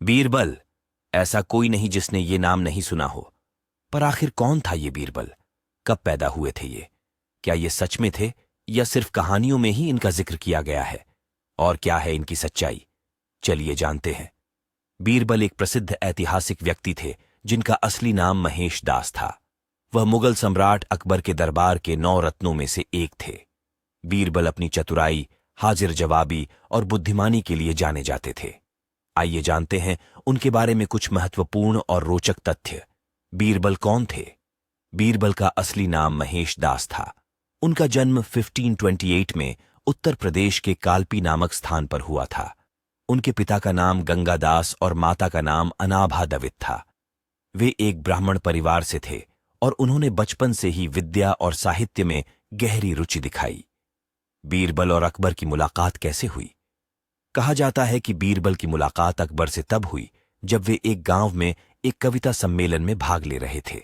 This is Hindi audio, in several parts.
बीरबल। ऐसा कोई नहीं जिसने ये नाम नहीं सुना हो। पर आखिर कौन था ये बीरबल? कब पैदा हुए थे ये? क्या ये सच में थे या सिर्फ कहानियों में ही इनका जिक्र किया गया है? और क्या है इनकी सच्चाई? चलिए जानते हैं। बीरबल एक प्रसिद्ध ऐतिहासिक व्यक्ति थे जिनका असली नाम महेश दास था। वह मुगल सम्राट अकबर के दरबार के 9 रत्नों में से एक थे। बीरबल अपनी चतुराई, हाजिर जवाबी और बुद्धिमानी के लिए जाने जाते थे। आइए जानते हैं उनके बारे में कुछ महत्वपूर्ण और रोचक तथ्य। बीरबल कौन थे? बीरबल का असली नाम महेश दास था। उनका जन्म 1528 में उत्तर प्रदेश के कालपी नामक स्थान पर हुआ था। उनके पिता का नाम गंगादास और माता का नाम अनाभा दवित था। वे एक ब्राह्मण परिवार से थे और उन्होंने बचपन से ही विद्या और साहित्य में गहरी रुचि दिखाई। बीरबल और अकबर की मुलाकात कैसे हुई? कहा जाता है कि बीरबल की मुलाकात अकबर से तब हुई जब वे एक गांव में एक कविता सम्मेलन में भाग ले रहे थे।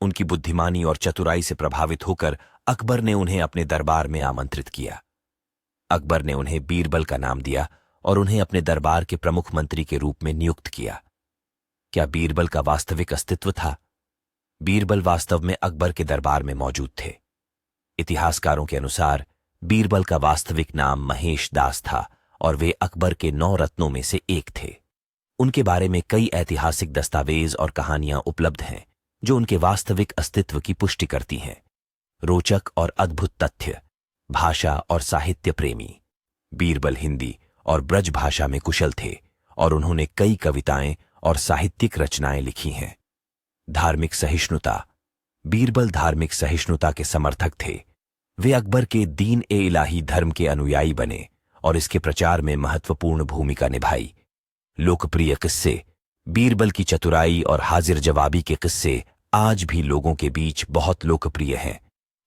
उनकी बुद्धिमानी और चतुराई से प्रभावित होकर अकबर ने उन्हें अपने दरबार में आमंत्रित किया। अकबर ने उन्हें बीरबल का नाम दिया और उन्हें अपने दरबार के प्रमुख मंत्री के रूप में नियुक्त किया। क्या बीरबल का वास्तविक अस्तित्व था? बीरबल वास्तव में अकबर के दरबार में मौजूद थे। इतिहासकारों के अनुसार बीरबल का वास्तविक नाम महेश दास था और वे अकबर के 9 रत्नों में से एक थे। उनके बारे में कई ऐतिहासिक दस्तावेज और कहानियां उपलब्ध हैं जो उनके वास्तविक अस्तित्व की पुष्टि करती हैं। रोचक और अद्भुत तथ्य। भाषा और साहित्य प्रेमी। बीरबल हिंदी और ब्रज भाषा में कुशल थे और उन्होंने कई कविताएं और साहित्यिक रचनाएं लिखी हैं। धार्मिक सहिष्णुता। बीरबल धार्मिक सहिष्णुता के समर्थक थे। वे अकबर के दीन-ए-इलाही धर्म के अनुयायी बने और इसके प्रचार में महत्वपूर्ण भूमिका निभाई। लोकप्रिय किस्से। बीरबल की चतुराई और हाजिर जवाबी के किस्से आज भी लोगों के बीच बहुत लोकप्रिय हैं।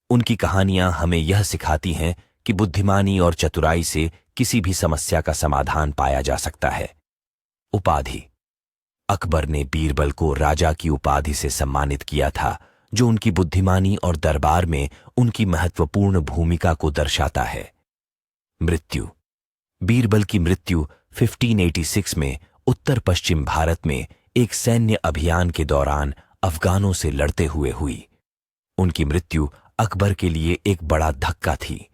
उनकी कहानियां हमें यह सिखाती हैं कि बुद्धिमानी और चतुराई से किसी भी समस्या का समाधान पाया जा सकता है। उपाधि। अकबर ने बीरबल को राजा की उपाधि से सम्मानित किया था, जो उनकी बुद्धिमानी और दरबार में उनकी महत्वपूर्ण भूमिका को दर्शाता है। मृत्यु। बीरबल की मृत्यु 1586 में उत्तर पश्चिम भारत में एक सैन्य अभियान के दौरान अफगानों से लड़ते हुए हुई। उनकी मृत्यु अकबर के लिए एक बड़ा धक्का थी।